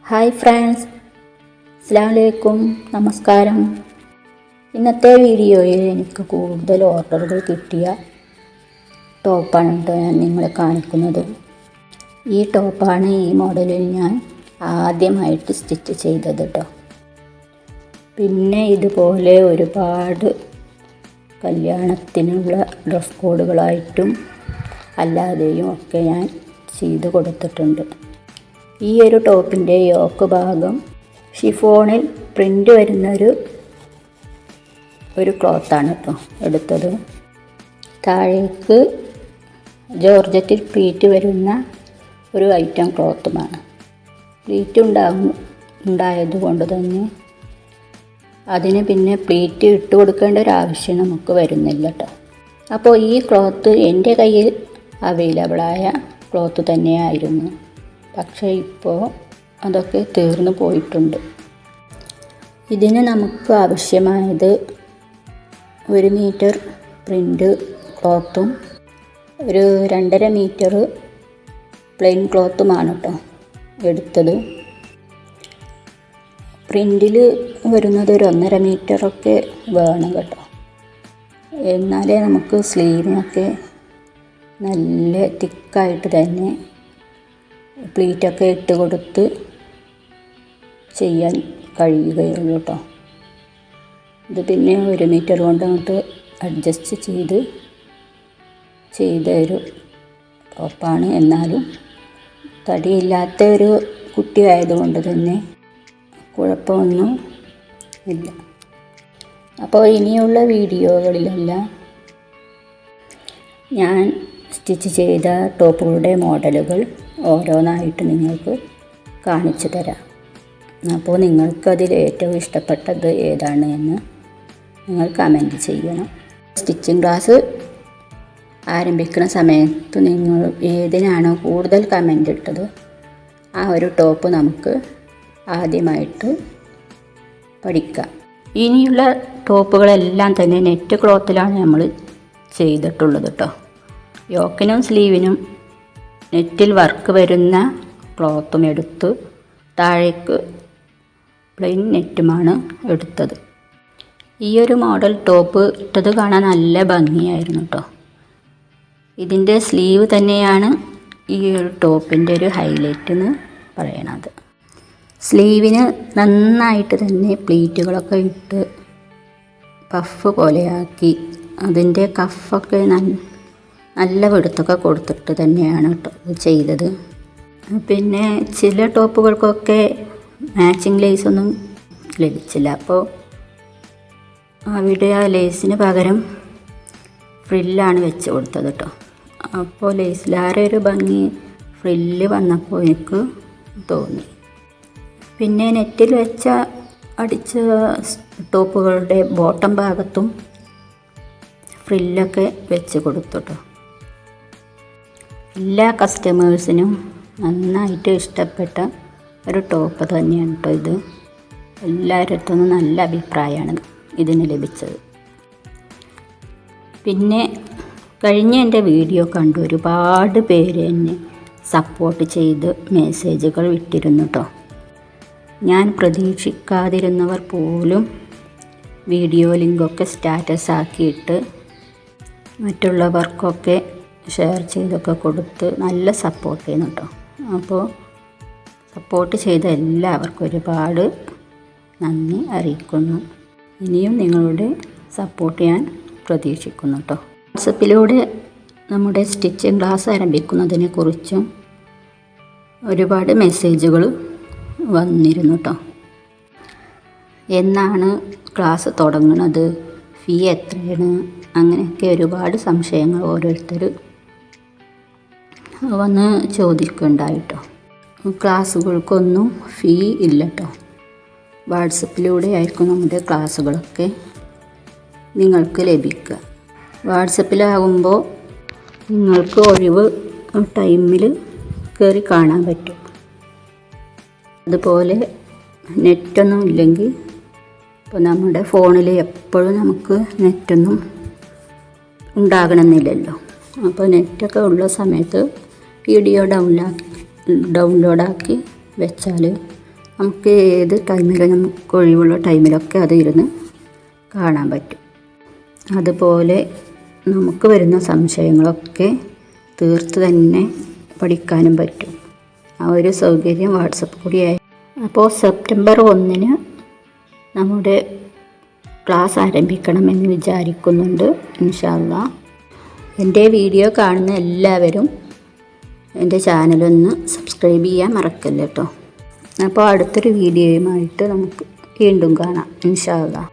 Hi friends, അസ്സലാമു അലൈക്കും, നമസ്കാരം. ഇന്നത്തെ വീഡിയോയിൽ എനിക്ക് കൂടുതൽ ഓർഡറുകൾ കിട്ടിയ ടോപ്പാണ് കേട്ടോ ഞാൻ നിങ്ങളെ കാണിക്കുന്നത്. ഈ ടോപ്പാണ് ഈ മോഡലിൽ ഞാൻ ആദ്യമായിട്ട് സ്റ്റിച്ച് ചെയ്തത് കേട്ടോ. പിന്നെ ഇതുപോലെ ഒരുപാട് കല്യാണത്തിനുള്ള ഡ്രസ് കോഡുകളായിട്ടും അല്ലാതെയും ഒക്കെ ഞാൻ ചെയ്ത് കൊടുത്തിട്ടുണ്ട്. ഈ ഒരു ടോപ്പിൻ്റെ യോക്ക് ഭാഗം ഷിഫോണിൽ പ്രിൻ്റ് വരുന്ന ഒരു ക്ലോത്താണ് കേട്ടോ എടുത്തത്. താഴേക്ക് ജോർജറ്റിൽ പ്ലീറ്റ് വരുന്ന ഒരു ഐറ്റം ക്ലോത്തുമാണ്. പ്ലീറ്റ് ഉണ്ടായതുകൊണ്ട് തന്നെ അതിന് പിന്നെ പ്ലീറ്റ് ഇട്ട് കൊടുക്കേണ്ട ഒരു ആവശ്യം നമുക്ക് വരുന്നില്ല കേട്ടോ. അപ്പോൾ ഈ ക്ലോത്ത് എൻ്റെ കയ്യിൽ അവൈലബിളായ ക്ലോത്ത് തന്നെയായിരുന്നു. പക്ഷേ ഇപ്പോൾ അതൊക്കെ തീർന്നു പോയിട്ടുണ്ട്. ഇതിന് നമുക്ക് ആവശ്യമായത് 1 മീറ്റർ പ്രിൻ്റ് ക്ലോത്തും ഒരു 2.5 മീറ്റർ പ്ലെയിൻ ക്ലോത്തുമാണ് കേട്ടോ എടുത്തത്. പ്രിൻ്റിൽ വരുന്നത് ഒരു 1.5 മീറ്ററൊക്കെ വേണം കേട്ടോ. എന്നാലേ നമുക്ക് സ്ലീവിനൊക്കെ നല്ല തിക്കായിട്ട് തന്നെ പ്ലീറ്റൊക്കെ ഇട്ട് കൊടുത്ത് ചെയ്യാൻ കഴിയുകയുള്ളൂ കേട്ടോ. ഇത് പിന്നെ 1 മീറ്റർ കൊണ്ട് അങ്ങോട്ട് അഡ്ജസ്റ്റ് ചെയ്ത ഒരു ടോപ്പാണ്. എന്നാലും തടിയില്ലാത്ത ഒരു കുട്ടി ആയതുകൊണ്ട് തന്നെ കുഴപ്പമൊന്നും ഇല്ല. അപ്പോൾ ഇനിയുള്ള വീഡിയോകളിലെല്ലാം ഞാൻ സ്റ്റിച്ച് ചെയ്ത ടോപ്പുകളുടെ മോഡലുകൾ ഓരോന്നായിട്ട് നിങ്ങൾക്ക് കാണിച്ചു തരാം. അപ്പോൾ നിങ്ങൾക്കതിൽ ഏറ്റവും ഇഷ്ടപ്പെട്ടത് ഏതാണ് എന്ന് നിങ്ങൾ കമൻറ്റ് ചെയ്യണം. സ്റ്റിച്ചിങ് ക്ലാസ് ആരംഭിക്കുന്ന സമയത്ത് നിങ്ങൾ ഏതിനാണോ കൂടുതൽ കമൻ്റ് ഇട്ടത് ആ ഒരു ടോപ്പ് നമുക്ക് ആദ്യമായിട്ട് പഠിക്കാം. ഇനിയുള്ള ടോപ്പുകളെല്ലാം തന്നെ നെറ്റ് ക്ലോത്തിലാണ് നമ്മൾ ചെയ്തിട്ടുള്ളത് കേട്ടോ. യോക്കിനും സ്ലീവിനും നെറ്റിൽ വർക്ക് വരുന്ന ക്ലോത്തും എടുത്ത് താഴേക്ക് പ്ലെയിൻ നെറ്റുമാണ് എടുത്തത്. ഈ ഒരു മോഡൽ ടോപ്പ് ഇട്ടത് കാണാൻ നല്ല ഭംഗിയായിരുന്നു കേട്ടോ. ഇതിൻ്റെ സ്ലീവ് തന്നെയാണ് ഈ ഒരു ടോപ്പിൻ്റെ ഒരു ഹൈലൈറ്റ് എന്ന് പറയണത്. സ്ലീവിന് നന്നായിട്ട് തന്നെ പ്ലീറ്റുകളൊക്കെ ഇട്ട് പഫ് പോലെയാക്കി അതിൻ്റെ കഫൊക്കെ നല്ല വെടുത്തൊക്കെ കൊടുത്തിട്ട് തന്നെയാണ് കേട്ടോ ചെയ്തത്. പിന്നെ ചില ടോപ്പുകൾക്കൊക്കെ മാച്ചിങ് ലേസൊന്നും ലഭിച്ചില്ല. അപ്പോൾ അവിടെ ആ ലേസിന് പകരം ഫ്രില്ലാണ് വെച്ച് കൊടുത്തത് കേട്ടോ. അപ്പോൾ ലേസിലാരെ ഒരു ഭംഗി ഫ്രില്ല് വന്നപ്പോൾ എനിക്ക് തോന്നി. പിന്നെ നെറ്റിൽ അടിച്ച ടോപ്പുകളുടെ ബോട്ടം ഭാഗത്തും ഫ്രില്ലൊക്കെ വെച്ച് കൊടുത്തു കേട്ടോ. എല്ലാ കസ്റ്റമേഴ്സിനും നന്നായിട്ട് ഇഷ്ടപ്പെട്ട ഒരു ടോപ്പ് തന്നെയാണ് കേട്ടോ ഇത്. എല്ലാവരുടെ നിന്നും നല്ല അഭിപ്രായമാണ് ഇതിന് ലഭിച്ചത്. പിന്നെ കഴിഞ്ഞ എൻ്റെ വീഡിയോ കണ്ട് ഒരുപാട് പേര് എന്നെ സപ്പോർട്ട് ചെയ്ത് മെസ്സേജുകൾ വിട്ടിരുന്നു കേട്ടോ. ഞാൻ പ്രതീക്ഷിക്കാതിരുന്നവർ പോലും വീഡിയോ ലിങ്കൊക്കെ സ്റ്റാറ്റസ് ആക്കിയിട്ട് മറ്റുള്ളവർക്കൊക്കെ ഷെയർ ചെയ്തൊക്കെ കൊടുത്ത് നല്ല സപ്പോർട്ട് ചെയ്യുന്നു കേട്ടോ. അപ്പോൾ സപ്പോർട്ട് ചെയ്ത എല്ലാവർക്കും ഒരുപാട് നന്ദി അറിയിക്കുന്നു. ഇനിയും നിങ്ങളുടെ സപ്പോർട്ട് ഞാൻ പ്രതീക്ഷിക്കുന്നു കേട്ടോ. വാട്സപ്പിലൂടെ നമ്മുടെ സ്റ്റിച്ചിങ് ക്ലാസ് ആരംഭിക്കുന്നതിനെക്കുറിച്ചും ഒരുപാട് മെസ്സേജുകൾ വന്നിരുന്നു കേട്ടോ. എന്നാണ് ക്ലാസ് തുടങ്ങുന്നത്, ഫീ എത്രയാണ്, അങ്ങനെയൊക്കെ ഒരുപാട് സംശയങ്ങൾ ഓരോരുത്തർ വന്ന് ചോദിക്കുന്നുണ്ടായിട്ടോ. ക്ലാസ്സുകൾക്കൊന്നും ഫീ ഇല്ല കേട്ടോ. വാട്സപ്പിലൂടെ ആയിരിക്കും നമ്മുടെ ക്ലാസ്സുകളൊക്കെ നിങ്ങൾക്ക് ലഭിക്കുക. വാട്സപ്പിലാകുമ്പോൾ നിങ്ങൾക്ക് ഒഴിവ് ടൈമിൽ കയറി കാണാൻ പറ്റും. അതുപോലെ നെറ്റൊന്നും ഇല്ലെങ്കിൽ ഇപ്പോൾ നമ്മുടെ ഫോണിൽ എപ്പോഴും നമുക്ക് നെറ്റൊന്നും ഉണ്ടാകണമെന്നില്ലല്ലോ. അപ്പോൾ നെറ്റൊക്കെ ഉള്ള സമയത്ത് വീഡിയോ ഡൗൺലോഡാക്കി വെച്ചാൽ നമുക്ക് ഏത് ടൈമിലും നമുക്ക് ഒഴിവുള്ള ടൈമിലൊക്കെ അത് ഇരുന്ന് കാണാൻ പറ്റും. അതുപോലെ നമുക്ക് വരുന്ന സംശയങ്ങളൊക്കെ തീർത്ത് തന്നെ പഠിക്കാനും പറ്റും. ആ ഒരു സൗകര്യം വാട്സപ്പ് കൂടിയായി. അപ്പോൾ സെപ്റ്റംബർ 1 നമ്മുടെ ക്ലാസ് ആരംഭിക്കണമെന്ന് വിചാരിക്കുന്നുണ്ട് ഇൻഷാ അല്ലാഹ്. എൻ്റെ വീഡിയോ കാണുന്ന എല്ലാവരും എൻ്റെ ചാനലൊന്ന് സബ്സ്ക്രൈബ് ചെയ്യാൻ മറക്കല്ല കേട്ടോ. അപ്പോൾ അടുത്തൊരു വീഡിയോയുമായിട്ട് നമുക്ക് വീണ്ടും കാണാം ഇൻഷാ അല്ലാഹ്.